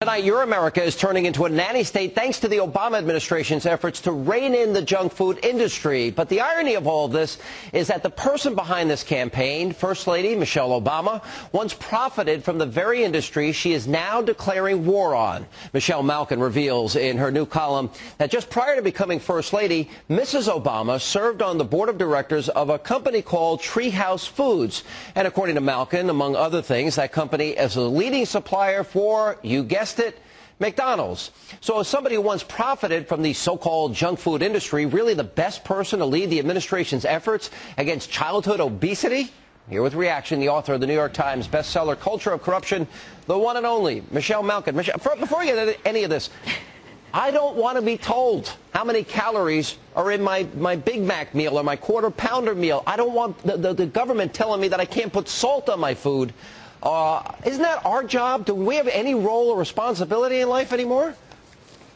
Tonight, your America is turning into a nanny state thanks to the Obama administration's efforts to rein in the junk food industry. But the irony of all of this is that the person behind this campaign, First Lady Michelle Obama, once profited from the very industry she is now declaring war on. Michelle Malkin reveals in her new column that just prior to becoming First Lady, Mrs. Obama served on the board of directors of a company called Treehouse Foods. And according to Malkin, among other things, that company is a leading supplier for, you guessed it, McDonald's. So as somebody who once profited from the so-called junk food industry, really the best person to lead the administration's efforts against childhood obesity? Here with reaction, the author of the New York Times bestseller, Culture of Corruption, the one and only Michelle Malkin. Michelle, before we get into any of this, I don't want to be told how many calories are in my Big Mac meal or my Quarter Pounder meal. I don't want the government telling me that I can't put salt on my food. Isn't that our job? Do we have any role or responsibility in life anymore?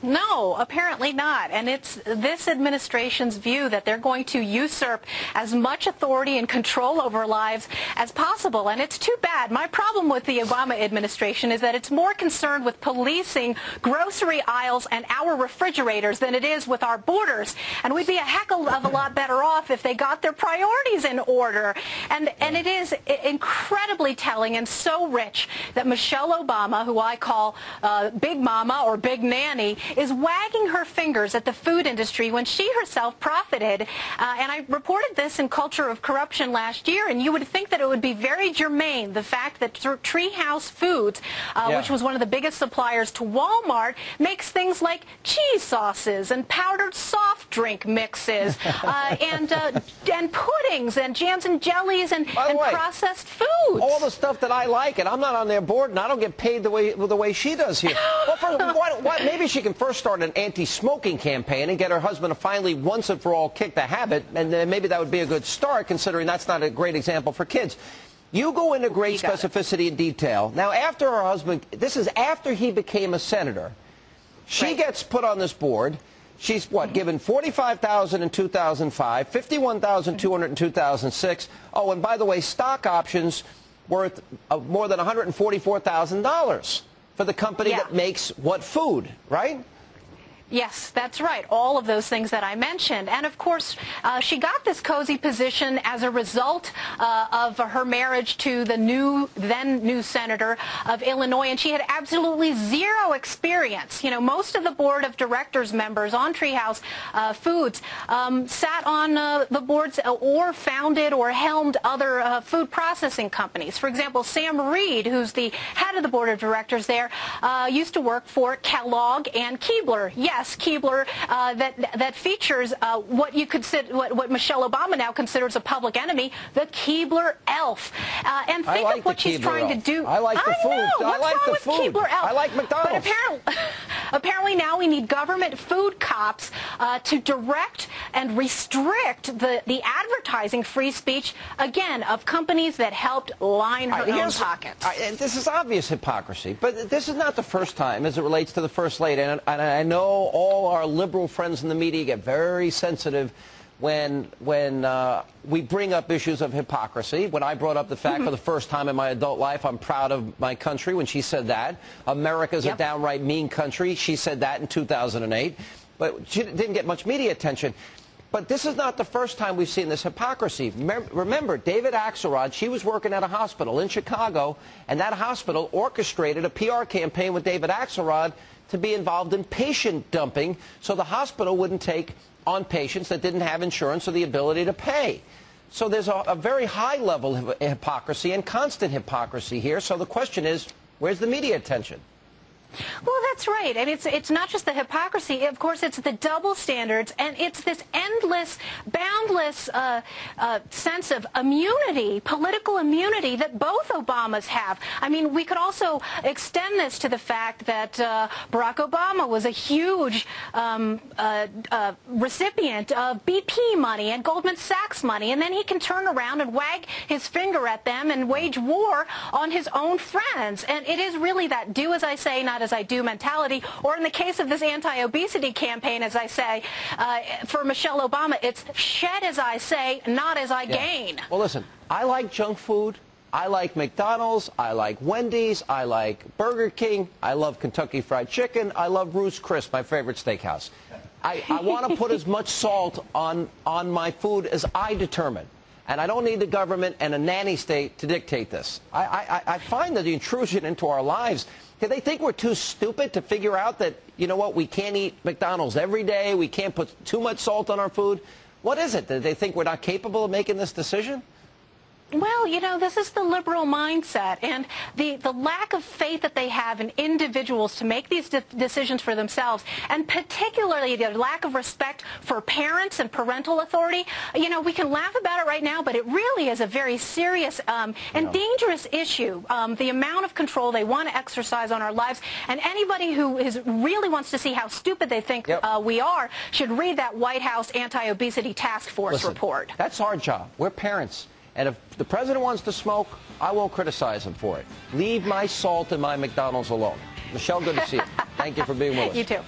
No, apparently not. And it's this administration's view that they're going to usurp as much authority and control over our lives as possible. And it's too bad. My problem with the Obama administration is that it's more concerned with policing grocery aisles and our refrigerators than it is with our borders. And we'd be a heck of a lot better off if they got their priorities in order. And it is incredibly telling and so rich that Michelle Obama, who I call Big Mama or Big Nanny, is wagging her fingers at the food industry when she herself profited. And I reported this in Culture of Corruption last year, and you would think that it would be very germane, the fact that Treehouse Foods, which was one of the biggest suppliers to Walmart, makes things like cheese sauces and powdered soft drink mixes and puddings and jams and jellies and processed foods. All the stuff that I like, and I'm not on their board, and I don't get paid the way she does here. Well, maybe she can first start an anti-smoking campaign and get her husband to finally once and for all kick the habit, and then maybe that would be a good start, considering that's not a great example for kids. You go into great specificity and detail. Now, after her husband, this is after he became a senator, she gets put on this board. She's, given $45,000 in 2005, $51,200 in 2006. Oh, and by the way, stock options worth more than $144,000 for the company that makes what food, right? Yes, that's right. All of those things that I mentioned. And, of course, she got this cozy position as a result of her marriage to the then new senator of Illinois, and she had absolutely zero experience. You know, most of the board of directors members on Treehouse Foods sat on the boards or founded or helmed other food processing companies. For example, Sam Reed, who's the head of the board of directors there, used to work for Kellogg and Keebler. Yes, Keebler, that features what Michelle Obama now considers a public enemy, the Keebler Elf. And think of what she's trying to do. I like the food. I like the food. Keebler Elf? I like McDonald's. But apparently now we need government food cops to direct and restrict the advertising free speech, again, of companies that helped line her own pockets. This is obvious hypocrisy, but this is not the first time as it relates to the First Lady. And I know all our liberal friends in the media get very sensitive when we bring up issues of hypocrisy. When I brought up the fact for the first time in my adult life, I'm proud of my country, when she said that. America's a downright mean country. She said that in 2008. But she didn't get much media attention. But this is not the first time we've seen this hypocrisy. Remember, David Axelrod, she was working at a hospital in Chicago, and that hospital orchestrated a PR campaign with David Axelrod to be involved in patient dumping so the hospital wouldn't take on patients that didn't have insurance or the ability to pay. So there's a very high level of hypocrisy and constant hypocrisy here. So the question is, where's the media attention? Well, that's right. And it's not just the hypocrisy. Of course, it's the double standards, and it's this endless, boundless sense of immunity, political immunity, that both Obamas have. I mean, we could also extend this to the fact that Barack Obama was a huge recipient of BP money and Goldman Sachs money, and then he can turn around and wag his finger at them and wage war on his own friends. And it is really that do as I say, not as I do mentality, or in the case of this anti-obesity campaign, as I say, for Michelle Obama, it's shed as I say, not as I gain. Well, listen, I like junk food. I like McDonald's, I like Wendy's, I like Burger King, I love Kentucky Fried Chicken, I love Ruth's Chris, my favorite steakhouse. I want to put as much salt on my food as I determine. And I don't need the government and a nanny state to dictate this. I find that the intrusion into our lives, do they think we're too stupid to figure out that, you know what, we can't eat McDonald's every day, we can't put too much salt on our food? What is it? Do they think we're not capable of making this decision? Well, you know, this is the liberal mindset and the lack of faith that they have in individuals to make these decisions for themselves, and particularly the lack of respect for parents and parental authority. You know, we can laugh about it right now, but it really is a very serious and dangerous issue. The amount of control they want to exercise on our lives, and anybody who really wants to see how stupid they think we are should read that White House Anti-Obesity Task Force report. That's our job. We're parents. And if the president wants to smoke, I won't criticize him for it. Leave my salt and my McDonald's alone. Michelle, good to see you. Thank you for being with us. You too.